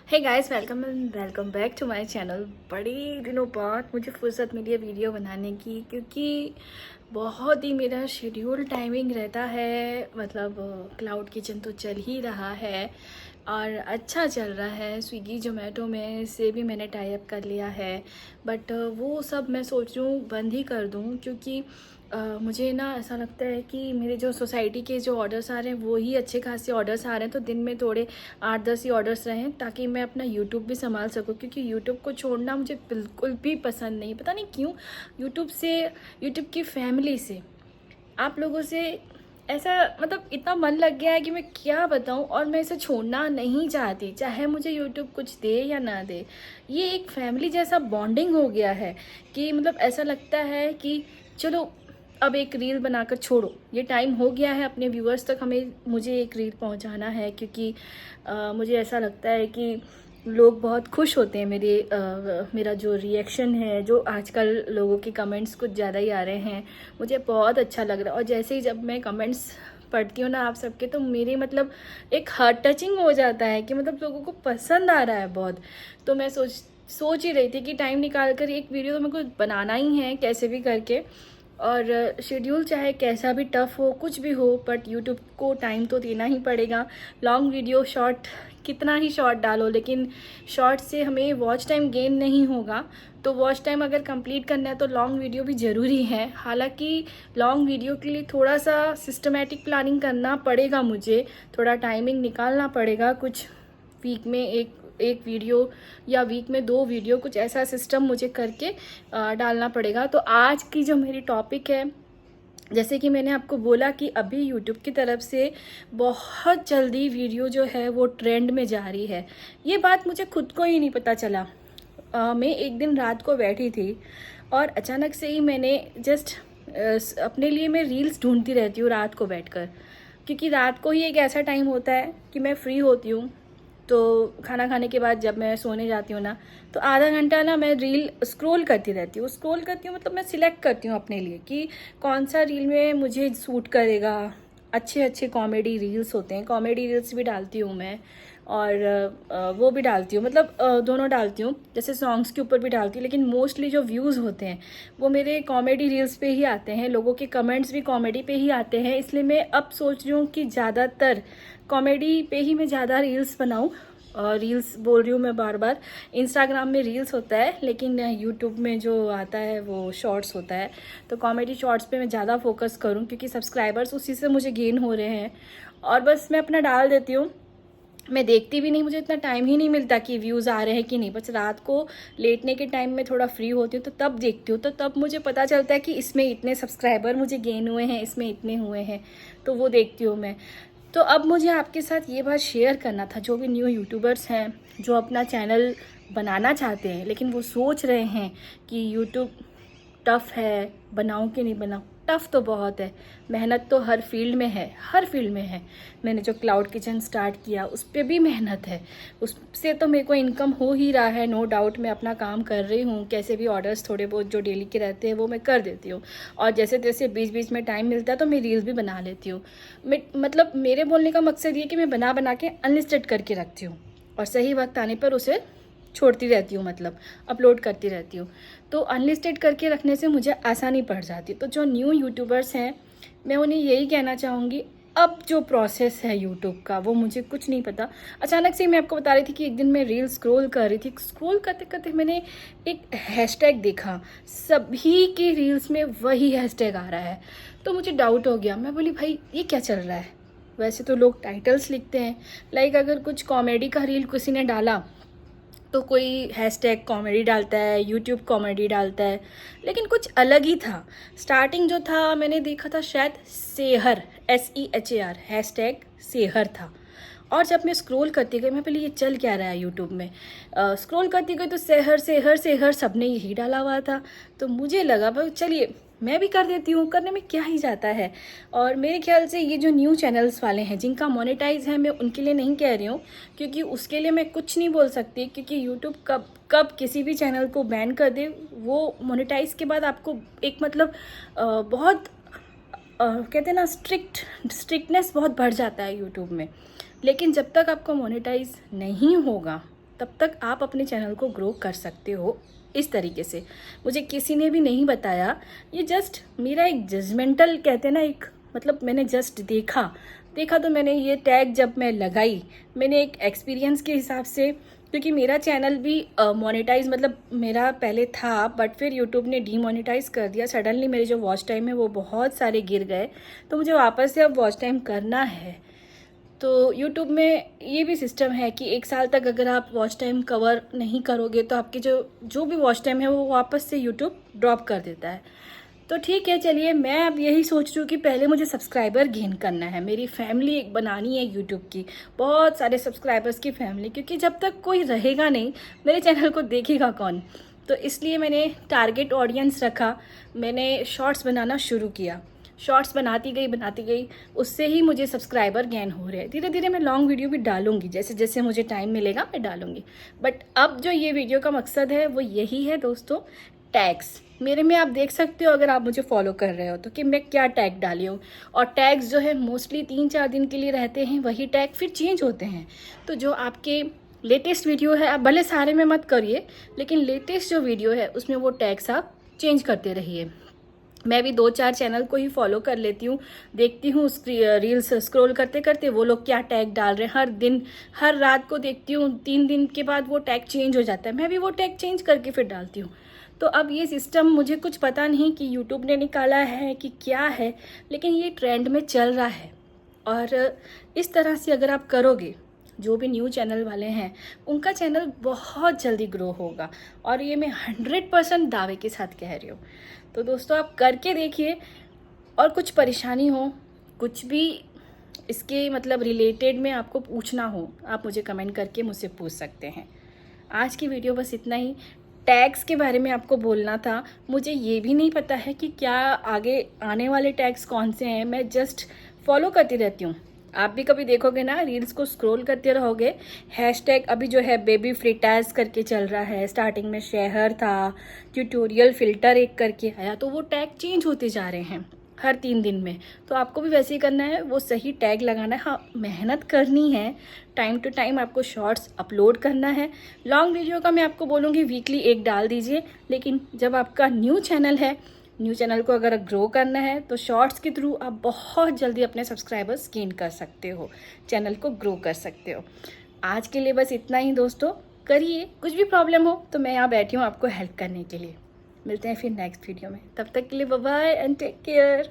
Hey guys, welcome and welcome back to my channel. बड़े दिनों बाद मुझे फुर्सत मिली है वीडियो बनाने की, क्योंकि बहुत ही मेरा शेड्यूल टाइमिंग रहता है। मतलब क्लाउड किचन तो चल ही रहा है और अच्छा चल रहा है। स्विगी जोमेटो में से भी मैंने टाई अप कर लिया है, बट वो सब मैं सोच रही हूँ बंद ही कर दूँ, क्योंकि मुझे ना ऐसा लगता है कि मेरे जो सोसाइटी के जो ऑर्डर्स आ रहे हैं वो ही अच्छे खासे ऑर्डर्स आ रहे हैं। तो दिन में थोड़े 8-10 ही ऑर्डर्स रहें, ताकि मैं अपना यूट्यूब भी संभाल सकूं, क्योंकि यूट्यूब को छोड़ना मुझे बिल्कुल भी पसंद नहीं। पता नहीं क्यों। यूट्यूब की फैमिली से, आप लोगों से ऐसा मतलब इतना मन लग गया है कि मैं क्या बताऊं। और मैं इसे छोड़ना नहीं चाहती, चाहे मुझे यूट्यूब कुछ दे या ना दे। ये एक फैमिली जैसा बॉन्डिंग हो गया है कि मतलब ऐसा लगता है कि चलो अब एक रील बनाकर छोड़ो, ये टाइम हो गया है अपने व्यूअर्स तक मुझे एक रील पहुंचाना है। क्योंकि मुझे ऐसा लगता है कि लोग बहुत खुश होते हैं मेरा जो रिएक्शन है, जो आजकल लोगों के कमेंट्स कुछ ज़्यादा ही आ रहे हैं, मुझे बहुत अच्छा लग रहा है। और जैसे ही जब मैं कमेंट्स पढ़ती हूँ ना आप सबके, तो मेरे मतलब एक हार्ट टचिंग हो जाता है कि मतलब लोगों को पसंद आ रहा है बहुत। तो मैं सोच ही रही थी कि टाइम निकाल कर एक वीडियो तो मेरे को बनाना ही है कैसे भी करके। और शेड्यूल चाहे कैसा भी टफ़ हो, कुछ भी हो, बट यूट्यूब को टाइम तो देना ही पड़ेगा। लॉन्ग वीडियो शॉर्ट, कितना ही शॉर्ट डालो, लेकिन शॉर्ट से हमें वॉच टाइम गेन नहीं होगा। तो वॉच टाइम अगर कंप्लीट करना है तो लॉन्ग वीडियो भी ज़रूरी है। हालांकि लॉन्ग वीडियो के लिए थोड़ा सा सिस्टमेटिक प्लानिंग करना पड़ेगा मुझे, थोड़ा टाइमिंग निकालना पड़ेगा। कुछ वीक में एक वीडियो या वीक में 2 वीडियो, कुछ ऐसा सिस्टम मुझे करके डालना पड़ेगा। तो आज की जो मेरी टॉपिक है, जैसे कि मैंने आपको बोला कि अभी यूट्यूब की तरफ से बहुत जल्दी वीडियो जो है वो ट्रेंड में जा रही है। ये बात मुझे खुद को ही नहीं पता चला। मैं एक दिन रात को बैठी थी और अचानक से ही मैंने जस्ट अपने लिए मैं रील्स ढूंढती रहती हूँ रात को बैठकर, क्योंकि रात को ही एक ऐसा टाइम होता है कि मैं फ्री होती हूँ। तो खाना खाने के बाद जब मैं सोने जाती हूँ ना, तो आधा घंटा ना मैं रील स्क्रॉल करती रहती हूँ। स्क्रॉल करती हूँ मतलब मैं सिलेक्ट करती हूँ अपने लिए कि कौन सा रील में मुझे सूट करेगा। अच्छे अच्छे कॉमेडी रील्स होते हैं, कॉमेडी रील्स भी डालती हूँ मैं। और वो भी डालती हूँ, मतलब दोनों डालती हूँ। जैसे सॉन्ग्स के ऊपर भी डालती हूँ, लेकिन मोस्टली जो व्यूज़ होते हैं वो मेरे कॉमेडी रील्स पे ही आते हैं। लोगों के कमेंट्स भी कॉमेडी पे ही आते हैं, इसलिए मैं अब सोच रही हूँ कि ज़्यादातर कॉमेडी पे ही मैं ज़्यादा रील्स बनाऊँ। और रील्स बोल रही हूँ मैं बार बार, इंस्टाग्राम में रील्स होता है, लेकिन यूट्यूब में जो आता है वो शॉर्ट्स होता है। तो कॉमेडी शॉर्ट्स पे मैं ज़्यादा फोकस करूँ, क्योंकि सब्सक्राइबर्स उसी से मुझे गेन हो रहे हैं। और बस मैं अपना डाल देती हूँ, मैं देखती भी नहीं, मुझे इतना टाइम ही नहीं मिलता कि व्यूज़ आ रहे हैं कि नहीं। बस रात को लेटने के टाइम में थोड़ा फ्री होती हूँ तो तब देखती हूँ, तो तब मुझे पता चलता है कि इसमें इतने सब्सक्राइबर मुझे गेन हुए हैं, इसमें इतने हुए हैं, तो वो देखती हूँ मैं। तो अब मुझे आपके साथ ये बात शेयर करना था, जो भी न्यू यूट्यूबर्स हैं जो अपना चैनल बनाना चाहते हैं, लेकिन वो सोच रहे हैं कि यूट्यूब टफ़ है, बनाऊँ कि नहीं बनाऊँ। टफ़ तो बहुत है, मेहनत तो हर फील्ड में है, हर फील्ड में है। मैंने जो क्लाउड किचन स्टार्ट किया उस पर भी मेहनत है, उससे तो मेरे को इनकम हो ही रहा है, नो डाउट। मैं अपना काम कर रही हूँ, कैसे भी ऑर्डर्स थोड़े बहुत जो डेली के रहते हैं वो मैं कर देती हूँ। और जैसे तैसे बीच बीच में टाइम मिलता है तो मैं रील्स भी बना लेती हूँ। मतलब मेरे बोलने का मकसद ये कि मैं बना बना के अनलिस्टेड करके रखती हूँ, और सही वक्त आने पर उसे छोड़ती रहती हूँ, मतलब अपलोड करती रहती हूँ। तो अनलिस्टेड करके रखने से मुझे आसानी पड़ जाती है। तो जो न्यू यूट्यूबर्स हैं, मैं उन्हें यही कहना चाहूँगी, अब जो प्रोसेस है यूट्यूब का वो मुझे कुछ नहीं पता। अचानक से मैं आपको बता रही थी कि एक दिन मैं रील स्क्रॉल कर रही थी, स्क्रॉल करते करते मैंने एक हैशटैग देखा, सभी के रील्स में वही हैशटैग आ रहा है। तो मुझे डाउट हो गया, मैं बोली भाई ये क्या चल रहा है। वैसे तो लोग टाइटल्स लिखते हैं, लाइक अगर कुछ कॉमेडी का रील किसी ने डाला तो कोई हैशटैग कॉमेडी डालता है, यूट्यूब कॉमेडी डालता है, लेकिन कुछ अलग ही था। स्टार्टिंग जो था मैंने देखा था शायद सेहर, SEHAR हैशटैग सेहर था। और जब मैं स्क्रॉल करती गई, मैं पहले ये चल क्या रहा है यूट्यूब में, स्क्रॉल करती गई तो सेहर सेहर सेहर सबने यही डाला हुआ था। तो मुझे लगा भाई चलिए मैं भी कर देती हूँ, करने में क्या ही जाता है। और मेरे ख्याल से ये जो न्यू चैनल्स वाले हैं जिनका मोनेटाइज है, मैं उनके लिए नहीं कह रही हूँ, क्योंकि उसके लिए मैं कुछ नहीं बोल सकती, क्योंकि यूट्यूब कब कब किसी भी चैनल को बैन कर दे, वो मोनेटाइज के बाद आपको एक मतलब बहुत कहते हैं ना, स्ट्रिक्टनेस बहुत बढ़ जाता है यूट्यूब में। लेकिन जब तक आपको मोनेटाइज नहीं होगा तब तक आप अपने चैनल को ग्रो कर सकते हो इस तरीके से। मुझे किसी ने भी नहीं बताया, ये जस्ट मेरा एक जजमेंटल कहते हैं ना, एक मतलब मैंने जस्ट देखा तो मैंने ये टैग जब मैं लगाई, मैंने एक एक्सपीरियंस के हिसाब से, क्योंकि मेरा चैनल भी मोनेटाइज मतलब मेरा पहले था, बट फिर यूट्यूब ने डीमोनेटाइज कर दिया सडनली। मेरे जो वॉच टाइम है वो बहुत सारे गिर गए, तो मुझे वापस से अब वॉच टाइम करना है। तो यूट्यूब में ये भी सिस्टम है कि 1 साल तक अगर आप वॉच टाइम कवर नहीं करोगे तो आपकी जो भी वॉच टाइम है वो वापस से यूट्यूब ड्रॉप कर देता है। तो ठीक है, चलिए मैं अब यही सोच रही हूँ कि पहले मुझे सब्सक्राइबर गेन करना है, मेरी फैमिली एक बनानी है यूट्यूब की, बहुत सारे सब्सक्राइबर्स की फैमिली, क्योंकि जब तक कोई रहेगा नहीं मेरे चैनल को देखेगा कौन। तो इसलिए मैंने टारगेट ऑडियंस रखा, मैंने शॉर्ट्स बनाना शुरू किया, शॉर्ट्स बनाती गई, उससे ही मुझे सब्सक्राइबर गेन हो रहे हैं। धीरे धीरे मैं लॉन्ग वीडियो भी डालूंगी, जैसे जैसे मुझे टाइम मिलेगा मैं डालूंगी। बट अब जो ये वीडियो का मकसद है वो यही है दोस्तों, टैग्स। मेरे में आप देख सकते हो अगर आप मुझे फॉलो कर रहे हो तो कि मैं क्या टैग डाली हूँ। और टैग्स जो है मोस्टली 3-4 दिन के लिए रहते हैं, वही टैग फिर चेंज होते हैं। तो जो आपके लेटेस्ट वीडियो है, आप भले सारे में मत करिए, लेकिन लेटेस्ट जो वीडियो है उसमें वो टैग्स आप चेंज करते रहिए। मैं भी 2-4 चैनल को ही फॉलो कर लेती हूँ, देखती हूँ रील्स स्क्रॉल करते करते वो लोग क्या टैग डाल रहे हैं। हर दिन हर रात को देखती हूँ, 3 दिन के बाद वो टैग चेंज हो जाता है, मैं भी वो टैग चेंज करके फिर डालती हूँ। तो अब ये सिस्टम मुझे कुछ पता नहीं कि यूट्यूब ने निकाला है कि क्या है, लेकिन ये ट्रेंड में चल रहा है। और इस तरह से अगर आप करोगे, जो भी न्यू चैनल वाले हैं उनका चैनल बहुत जल्दी ग्रो होगा, और ये मैं 100% दावे के साथ कह रही हूँ। तो दोस्तों आप करके देखिए, और कुछ परेशानी हो, कुछ भी इसके मतलब रिलेटेड में आपको पूछना हो, आप मुझे कमेंट करके मुझसे पूछ सकते हैं। आज की वीडियो बस इतना ही, टैग्स के बारे में आपको बोलना था। मुझे ये भी नहीं पता है कि क्या आगे आने वाले टैग्स कौन से हैं, मैं जस्ट फॉलो करती रहती हूँ। आप भी कभी देखोगे ना, रील्स को स्क्रॉल करते रहोगे, हैशटैग अभी जो है बेबी फ्रीटाज करके चल रहा है, स्टार्टिंग में शहर था, ट्यूटोरियल फिल्टर एक करके आया, तो वो टैग चेंज होते जा रहे हैं हर 3 दिन में। तो आपको भी वैसे ही करना है, वो सही टैग लगाना है। हाँ, मेहनत करनी है, टाइम टू टाइम आपको शॉर्ट्स अपलोड करना है। लॉन्ग वीडियो का मैं आपको बोलूँगी वीकली 1 डाल दीजिए, लेकिन जब आपका न्यू चैनल है, न्यू चैनल को अगर ग्रो करना है तो शॉर्ट्स के थ्रू आप बहुत जल्दी अपने सब्सक्राइबर्स गेन कर सकते हो, चैनल को ग्रो कर सकते हो। आज के लिए बस इतना ही दोस्तों, करिए। कुछ भी प्रॉब्लम हो तो मैं यहाँ बैठी हूँ आपको हेल्प करने के लिए। मिलते हैं फिर नेक्स्ट वीडियो में, तब तक के लिए bye bye and take care.